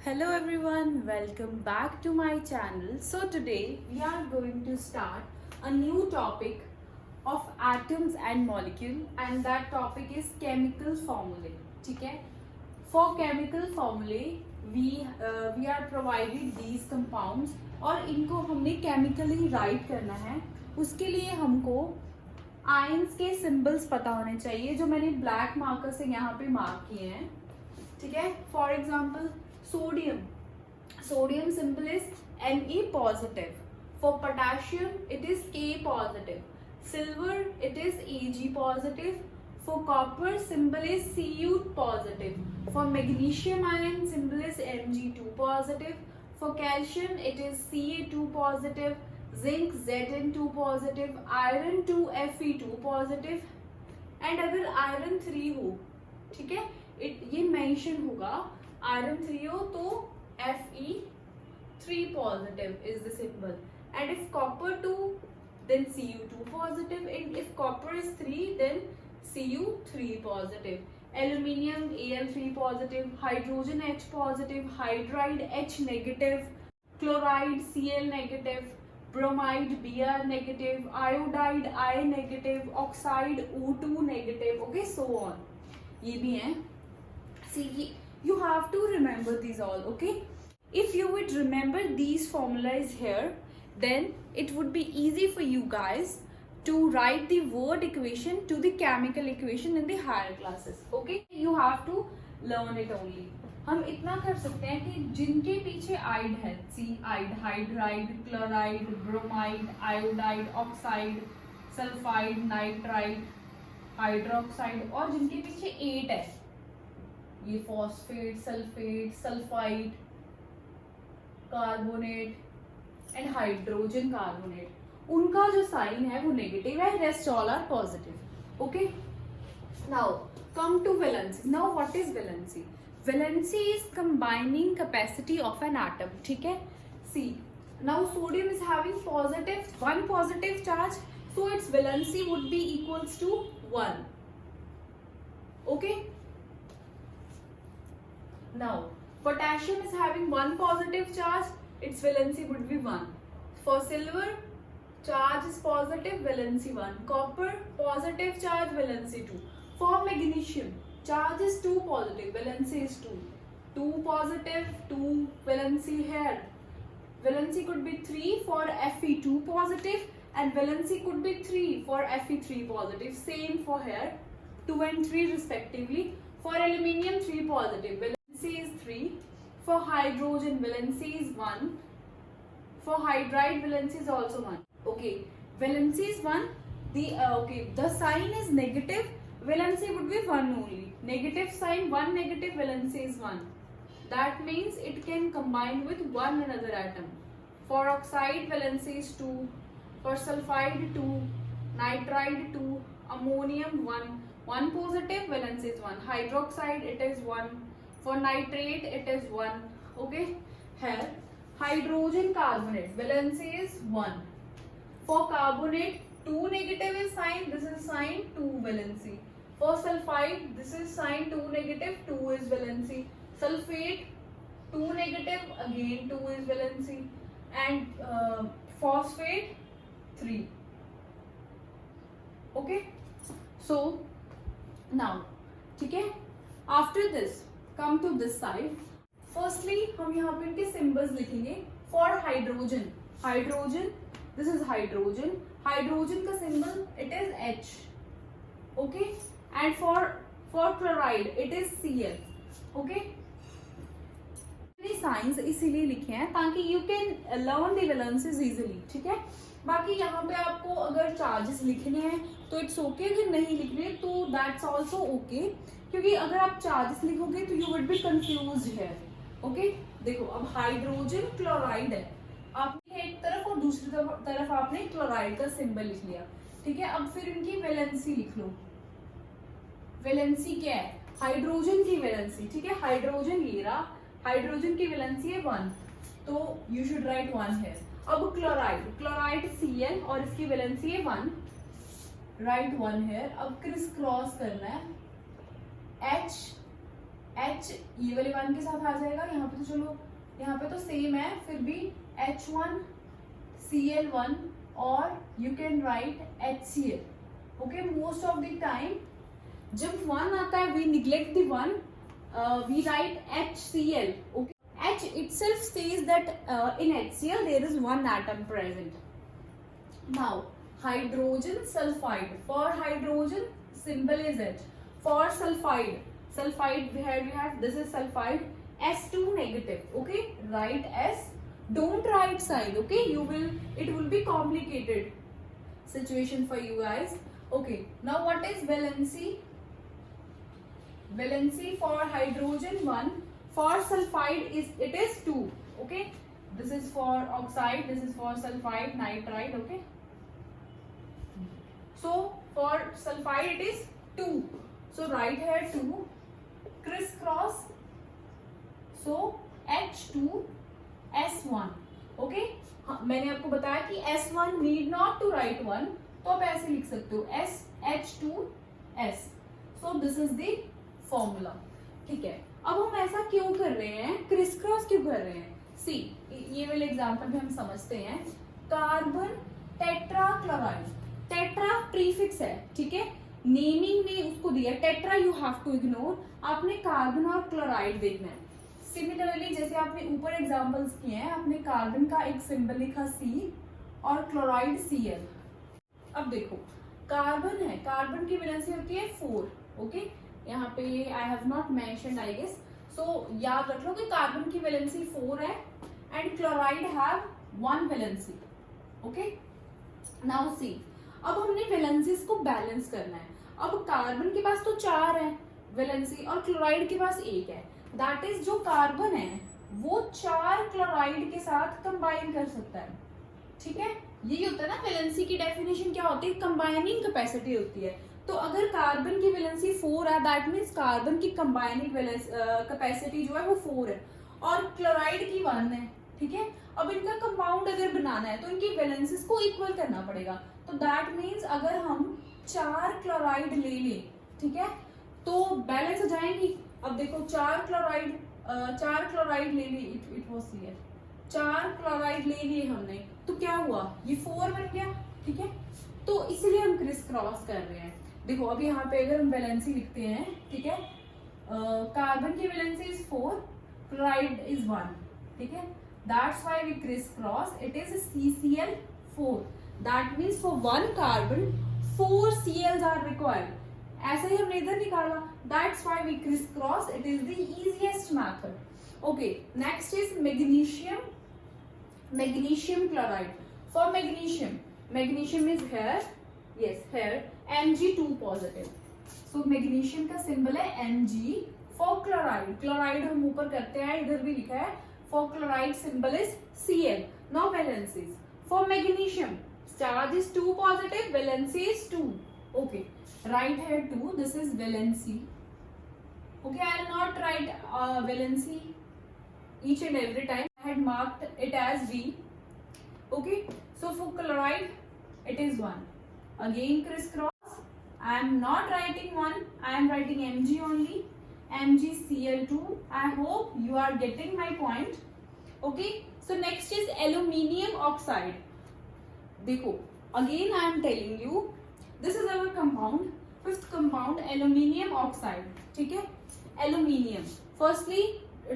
Hello everyone, welcome back to my channel. So today we are going to start a new topic of atoms and molecule, and that topic is chemical formulae. ठीक है? For chemical formulae we are provided these compounds और इनको हमने chemically write करना है. उसके लिए हमको आयंस के सिंबल्स पता होने चाहिए जो मैंने ब्लैक मार्कर से यहाँ पे मार्क किए हैं. ठीक है? For example sodium symbol is Ne positive. For potassium it is K positive. Silver it is Ag positive. For copper symbol is Cu positive. For magnesium ion symbol is Mg2 positive. For calcium it is Ca2 positive. Zinc Zn2 positive. Iron 2 Fe2 positive. And अगर iron 3 हो, ठीक है, ये mention होगा iron 3 हो तो Fe3 positive is the symbol, and if copper 2 then Cu2 positive, and if copper is 3 then Cu3 positive. Aluminium Al3 positive, hydrogen H positive, hydride H negative, chloride Cl negative, bromide Br negative, iodide I negative, oxide O2 negative, okay, so on. ये भी हैं. See, you have to remember these all, okay? If you would remember these formulas here, then it would be easy for you guys to write the word equation to the chemical equation in the higher classes, okay? You have to learn it only. हम इतना कर सकते हैं कि जिनके पीछे ide है, see ide, hydride, chloride, bromide, iodide, oxide, sulphide, nitride, hydroxide, और जिनके पीछे 8 है, ये phosphate, sulphate, sulphide, carbonate and hydrogen carbonate, उनका जो साइन है वो नेगेटिव है, rest all are positive. Okay, now come to valency. Now what is valency? Valency is combining capacity of an atom. ठीक है, see now sodium is having positive, one positive charge, so its valency would be equals to 1. Okay, now potassium is having one positive charge, its valency would be 1. For silver, charge is positive, valency 1. Copper, positive charge, valency 2. For magnesium, charge is 2 positive, valency is 2. 2 positive, 2 valency here, valency could be 3 for Fe2 positive, and valency could be 3 for Fe3 positive. Same for here, 2 and 3 respectively. For aluminium, 3 positive, valency is 3. For hydrogen, valency is 1. For hydride, valency is also 1. Okay, valency is 1. The sign is negative, valency would be 1 only. Negative sign, 1 negative, valency is 1. That means it can combine with one another atom. For oxide, valency is 2. For sulfide 2, nitride 2, ammonium 1, 1 positive, valency is 1. Hydroxide it is 1. For nitrate it is 1. Okay, here hydrogen carbonate, valency is 1. For carbonate, 2 negative is sign, this is sign, 2 valency. For sulfide, this is sign, 2 negative, 2 is valency. Sulfate, 2 negative, again 2 is valency. And phosphate 3. Okay, so now, ठीक है, after this come to this side. Firstly हम यहाँ पे इनके symbols लिखेंगे. For hydrogen, hydrogen, this is hydrogen, hydrogen का symbol it is H. Okay, and for chloride it is Cl. Okay, science इसीलिए लिखे हैं ताकि you can learn the valencies easily. ठीक है, बाकी यहाँ पे आपको अगर चार्जेस लिखने हैं तो इट्स ओके, अगर नहीं लिखने तो दैट्स आल्सो ओके, क्योंकि अगर आप चार्जेस लिखोगे तो you would be confused here. Okay, देखो अब हाइड्रोजन क्लोराइड है, आपने एक तरफ और दूसरी तरफ आपने क्लोराइड का सिंबल लिख लिया. ठीक है, अब फिर इनकी वैलेंसी लिख लो. वैलेंसी क्या है? हाइड्रोजन की वैलेंसी. ठीक है, हाइड्रोजन ये रहा, हाइड्रोजन की वैलेंसी है 1, तो यू शुड राइट 1 है. अब क्लोराइड, क्लोराइड Cl और इसकी वैलेंसी है 1, राइट 1 है. अब क्रिस क्रॉस करना है, H H ये वाले वन के साथ आ जाएगा, यहाँ पे तो चलो यहाँ पे तो सेम है, फिर भी H1Cl1 और you can write HCl. Okay, most of the time जब वन आता है we neglect the one, we write HCl. Okay, H itself says that in HCl there is one atom present. Now hydrogen sulfide, for hydrogen symbol is H. For sulfide we have this is sulfide, S2 negative. Okay, write S, don't write side. Okay, it will be complicated situation for you guys. Okay, now what is valency? Valency for hydrogen 1, for sulfide it is 2. Okay, this is for oxide, this is for sulfide nitride. Okay, so for sulfide it is 2, so write here 2, crisscross, so H2S1. Okay, मैंने आपको बताया कि S1 need not to right 1, तो आप ऐसे लिख सकते हो SH2S. So this is the formula. ठीक है, अब हम ऐसा क्यों कर रहे हैं, क्रिस क्रॉस क्यों कर रहे हैं? सी, ये वाले एग्जांपल में हम समझते हैं. कार्बन टेट्राक्लोराइड, टेट्रा प्रीफिक्स है, ठीक है, नेमिंग ने उसको दिया tetra, you have to ignore. आपने कार्बन और क्लोराइड देखना है. सिमिलरली जैसे आपने ऊपर एग्जांपल्स किए हैं, आपने कार्बन का एक सिंबल लिखा C और क्लोराइड Cl. अब देखो कार्बन है, कार्बन की वैलेंसी होती है 4. ओके, यहाँ पे I have not mentioned I guess, so याद रख लो कि कार्बन की वैलेंसी 4 है and chloride have 1 valency. Okay, now see, अब हमने वैलेंसीज को बैलेंस करना है. अब कार्बन के पास तो 4 है वैलेंसी और क्लोराइड के पास 1 है. दैट इज जो कार्बन है वो 4 क्लोराइड के साथ कंबाइन कर सकता है. ठीक है, यही होता है ना वैलेंसी की डेफिनेशन क्या होती है, कंबाइनिंग कैपेसिटी होती है. तो अगर कार्बन की वैलेंसी 4 है दैट मीन्स कार्बन की कंबाइनिंग कैपेसिटी जो है वो 4 है और क्लोराइड की 1 है. ठीक है, अब इनका कंपाउंड अगर बनाना है तो इनकी वैलेंसीज को इक्वल करना पड़ेगा. तो दैट मीन्स अगर हम 4 क्लोराइड ले लें, ठीक है, तो बैलेंस हो जाएंगी. अब देखो 4 क्लोराइड ले ली, इट वाज क्लियर, 4 क्लोराइड ले लिए हमने, तो क्या हुआ, ये 4 बन गया. ठीक है, तो इसलिए हम क्रिस क्रॉस कर रहे हैं. देखो अब यहाँ पे अगर हम वैलेंसी लिखते हैं, ठीक है, कार्बन की वैलेंसी इज 4, क्लोराइड इज 1. ठीक है, that's why we criss cross, it is CCl4. That means for 1 carbon 4 Cls are required. ऐसा ही हमने इधर निकाला, that's why we criss cross, it is the easiest method. Okay, next is magnesium chloride. For magnesium is here, yes here, Mg2 positive. So magnesium का symbol है Mg. For chloride हम ऊपर करते हैं, इधर भी लिखा है. For chloride symbol is Cl. Now valencies for magnesium, charge is 2 positive, valency is 2. Okay, write here 2, this is valency. Okay, I will not write valency each and every time. I had marked it as V. Okay, so for chloride it is 1. Again crisscross, I am not writing 1, I am writing Mg only, MgCl2. I hope you are getting my point. Okay, so next is aluminium oxide. देखो again I am telling you, this is our compound, fifth compound, aluminium oxide. ठीक है, aluminium. Firstly,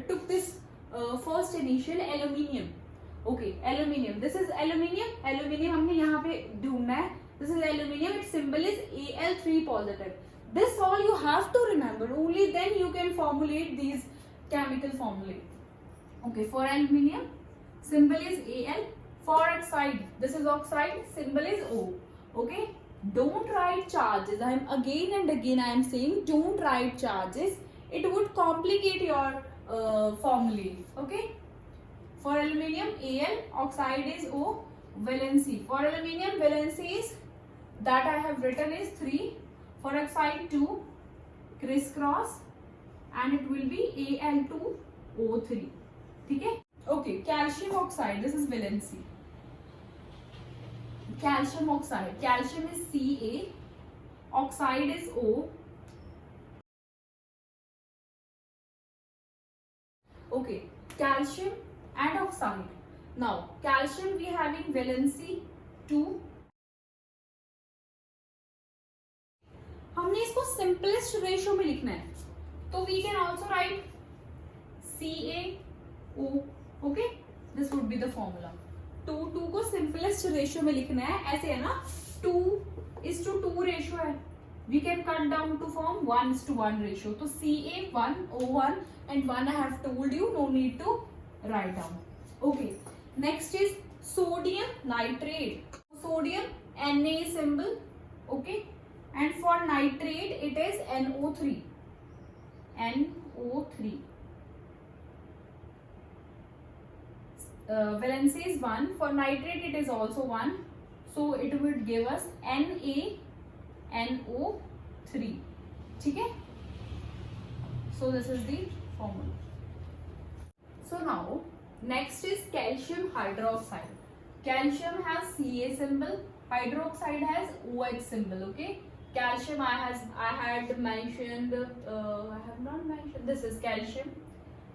took this first initial aluminium. Okay, aluminium. This is aluminium. Aluminium हमने यहाँ पे ढूंढना है. This is aluminium. Its symbol is Al3 positive. This all you have to remember. Only then you can formulate these chemical formulae. Okay, for aluminium, symbol is Al. For oxide, this is oxide. Symbol is O. Okay. Don't write charges. I am again and again I am saying don't write charges. It would complicate your formulae. Okay. For aluminium, Al, oxide is O, valency. For aluminium, valency is that I have written is 3. For oxide 2, crisscross, and it will be Al2O3. ठीक है? Okay. Calcium oxide. This is valency. Calcium oxide, calcium is Ca, oxide is O, Okay, calcium and oxide. Now calcium we having valency 2. हमने इसको simplest ratio में लिखना है, तो we can also write CaO. Okay, this would be the formula. 2 को simplest ratio में लिखना है, ऐसे है ना, 2:2 रेशियो है. We can cut down to form 1:1 ratio. So Ca1O1 and 1 I have told you, no need to write down. Okay. Next is sodium nitrate. Sodium Na symbol. Okay. And for nitrate it is NO3. NO3. Valency is 1. For nitrate it is also 1. So it would give us NaNO3. ठीक है? So this is the formula. So now next is calcium hydroxide. Calcium has Ca symbol, hydroxide has OH symbol. Okay, calcium I had mentioned, I have not mentioned, this is calcium,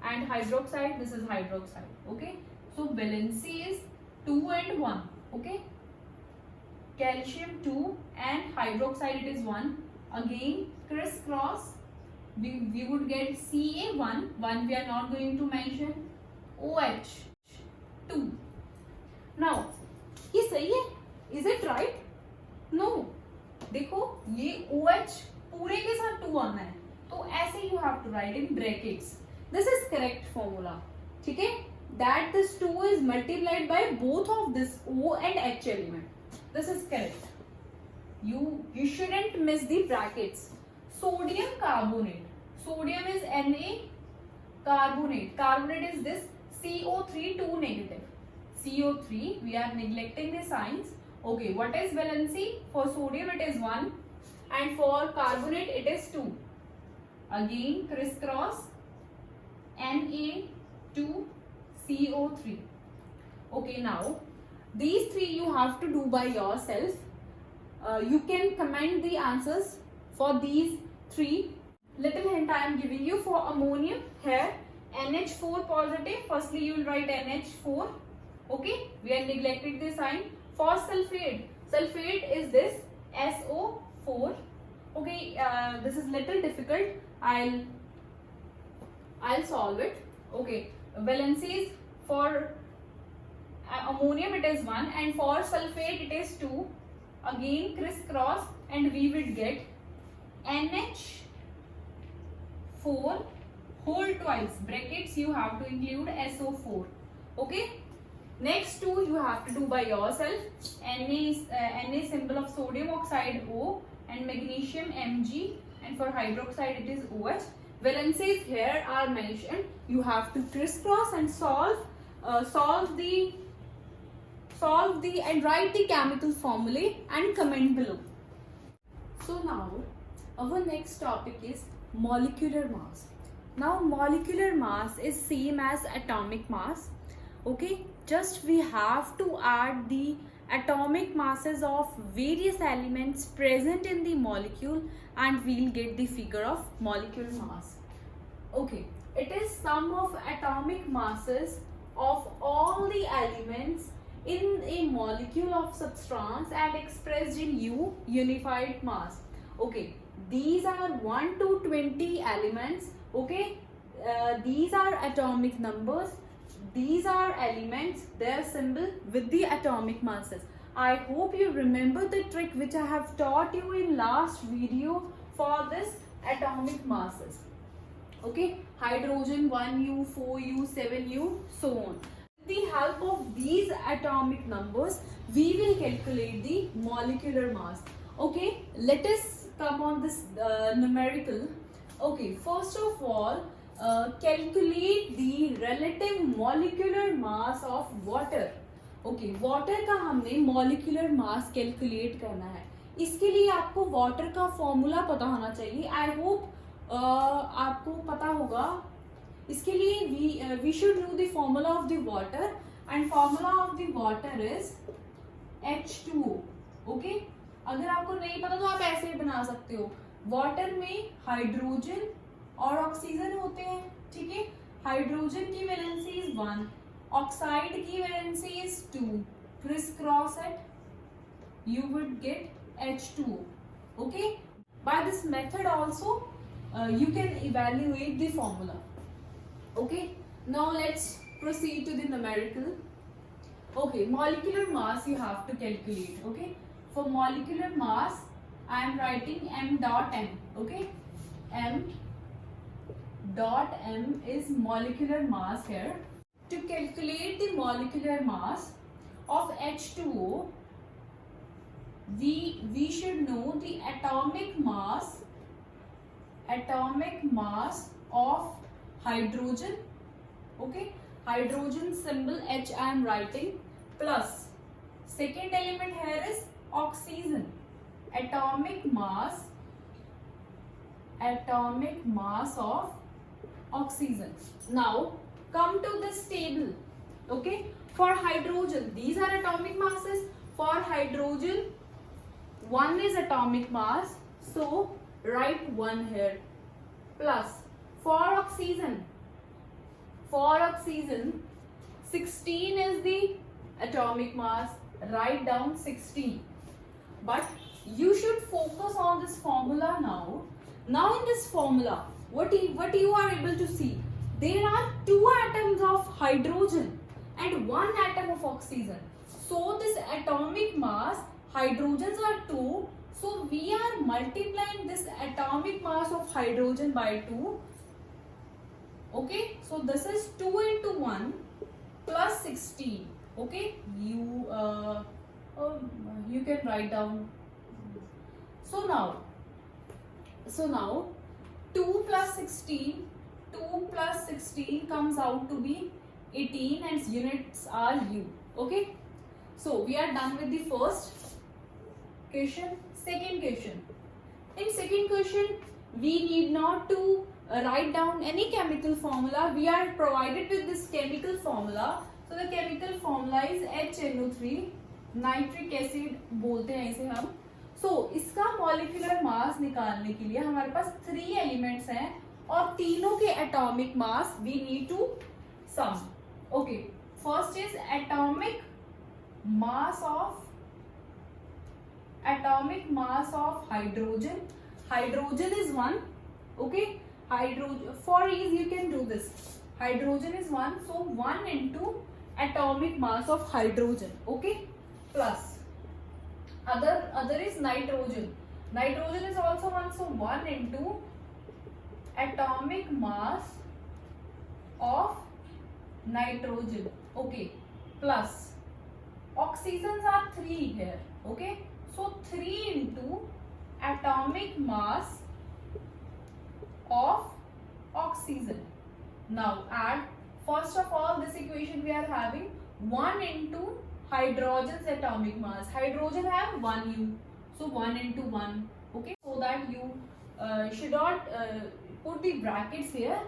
and hydroxide, this is hydroxide. Okay, so valency is 2 and 1. Okay, calcium 2 and hydroxide it is 1. Again crisscross, we would get Ca1, 1 we are not going to mention, OH 2. Now ये सही है? Is it right? No. देखो ये OH पूरे के साथ 2 आना है, तो ऐसे you have to write in brackets. This is correct formula. ठीक है? That this 2 is multiplied by both of this O and H element. This is correct. You shouldn't miss the brackets. Sodium carbonate. Sodium is Na carbonate. Carbonate is this CO3 2 negative. CO3, we are neglecting the signs. Okay, what is valency? For sodium it is 1 and for carbonate it is 2. Again crisscross, Na2 CO3. Okay, now these three you have to do by yourself. You can comment the answers for these three. Little hint I am giving you for ammonium here, NH4 positive. Firstly you will write NH4. Okay, we are neglecting the sign. For sulfate, sulfate is this SO4. Okay, this is little difficult. I'll solve it. Okay, valencies for ammonium it is 1 and for sulfate it is 2. Again crisscross and we will get NH4 whole twice. Brackets you have to include SO4. Okay. Next two you have to do by yourself. Na symbol of sodium oxide O and magnesium Mg, and for hydroxide it is OH. Valencies here are mentioned. You have to crisscross and solve the and write the chemical formulae and comment below. So now our next topic is molecular mass. Now molecular mass is same as atomic mass. Okay, just we have to add the atomic masses of various elements present in the molecule and we'll get the figure of molecular mass. Okay, it is sum of atomic masses of all the elements in a molecule of substance and expressed in U unified mass. Okay, these are 1 to 20 elements. Okay, these are atomic numbers. These are elements, their symbol with the atomic masses. I hope you remember the trick which I have taught you in last video for this atomic masses. Okay, hydrogen 1U, 4U, 7U, so on. With the help of these atomic numbers, we will calculate the molecular mass. Okay, let us come on this numerical. Okay, first of all, calculate the relative molecular mass of water. Okay, water का हमने molecular mass calculate करना है. इसके लिए आपको water का formula पता होना चाहिए. I hope आपको पता होगा. इसके लिए we should know the formula of the water, and formula of the water is H2O. Okay, अगर आपको नहीं पता तो आप ऐसे ही बना सकते हो. वाटर में हाइड्रोजन और ऑक्सीजन होते हैं. ठीक है, हाइड्रोजन की वैलेंसी इज 1, ऑक्साइड की valency is 2, criss cross it you would get H2O. Okay, by this method also you can evaluate the formula. Okay, now let's proceed to the numerical. Okay, molecular mass you have to calculate. Okay, for molecular mass I am writing m dot m. Okay, m dot m is molecular mass here. To calculate the molecular mass of H2O, we should know the atomic mass of hydrogen. Okay, hydrogen symbol H I am writing, plus second element here is oxygen. Atomic mass of oxygen. Now come to this table. Okay, for hydrogen these are atomic masses. For hydrogen 1 is atomic mass, so write 1 here, plus for oxygen 16 is the atomic mass, write down 16. But you should focus on this formula now. Now in this formula, what you are able to see, there are 2 atoms of hydrogen and 1 atom of oxygen. So this atomic mass, hydrogens are 2, so we are multiplying this atomic mass of hydrogen by 2. Okay, so this is 2 into 1 plus 16. Okay, you can write down. So now 2 plus 16 comes out to be 18 and its units are U. Okay, so we are done with the first question. Second question. In second question we need not to write down any chemical formula. We are provided with this chemical formula. So the chemical formula is HNO3, nitric acid बोलते हैं इसे हम. So इसका molecular mass निकालने के लिए हमारे पास 3 elements हैं और तीनों के atomic mass we need to sum. Okay, first is atomic mass of hydrogen. Hydrogen is 1. ओके, hydrogen for ease you can do this. Hydrogen is 1, so 1 into atomic mass of hydrogen. Okay, plus other is nitrogen. Nitrogen is also 1, so 1 into atomic mass of nitrogen. Okay, plus oxygens are 3 here. Okay, so 3 into atomic mass of oxygen. Now add, first of all, this equation we are having 1 into hydrogen's atomic mass. Hydrogen have 1 U, so 1 into 1. Okay, so that you should not put the brackets here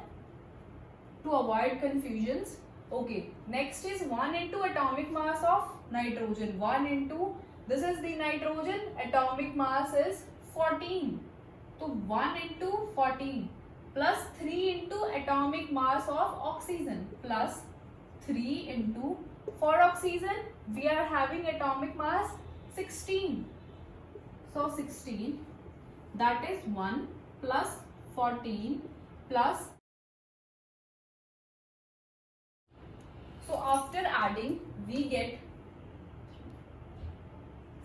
to avoid confusions. Okay, next is 1 into atomic mass of nitrogen. 1 into, this is the nitrogen, atomic mass is 14. So 1 into 14 plus 3 into atomic mass of oxygen plus 3 into, for oxygen we are having atomic mass 16. So 16, that is 1 plus 14 plus. So after adding we get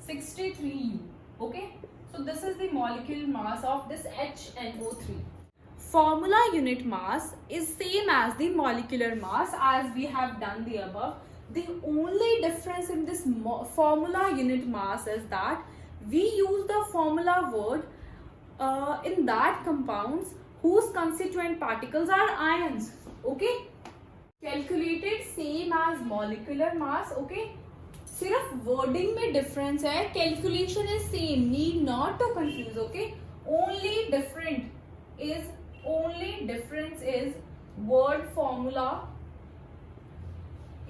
63U. Okay, so this is the molecular mass of this HNO3. Formula unit mass is same as the molecular mass as we have done the above. The only difference in this formula unit mass is that we use the formula word in that compounds whose constituent particles are ions. Okay, calculated same as molecular mass. Okay, सिर्फ wording में difference है, calculation is same, need not to confuse. Okay, only difference is word formula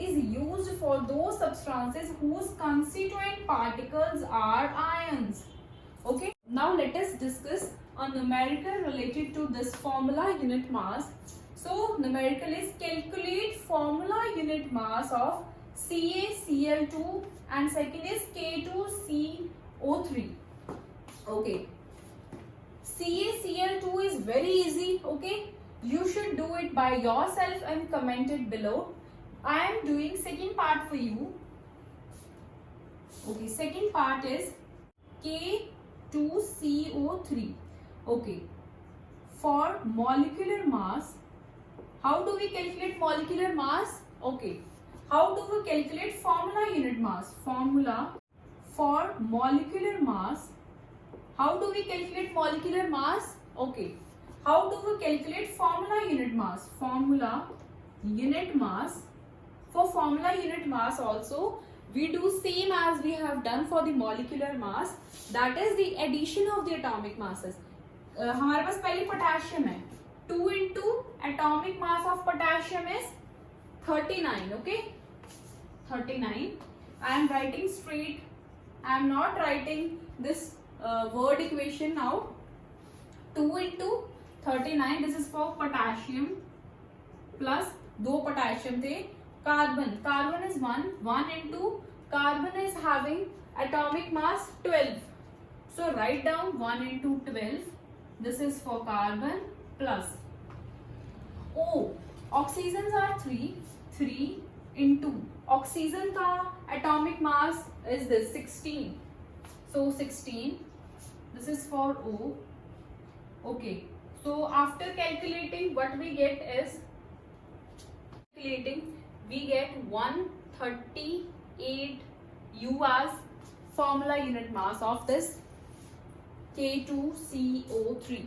is used for those substances whose constituent particles are ions. Okay, now let us discuss a numerical related to this formula unit mass. So numerical is calculate formula unit mass of CaCl2 and second is K2CO3. Okay. CaCl2 is very easy. Okay. You should do it by yourself and comment it below. I am doing second part for you. Okay. Second part is K2CO3. Okay. For molecular mass, how do we calculate molecular mass? Okay. How do we calculate formula unit mass? Formula for molecular mass. How do we calculate molecular mass? Okay. How do we calculate formula unit mass? Formula unit mass. For formula unit mass also, we do same as we have done for the molecular mass. That is the addition of the atomic masses. हमारे पास पहले potassium है 2 into atomic mass of potassium is 39. Okay, 39. I am writing straight. I am not writing this word equation now. 2 into 39. This is for potassium plus 2 potassium थे. Carbon is 1 into carbon is having atomic mass 12. So write down 1 into 12. This is for carbon plus O. Oxygens are 3 into oxygen का atomic mass is this 16. So 16. This is for O. Okay. So after calculating, what we get is we get 138 U as formula unit mass of this K2CO3.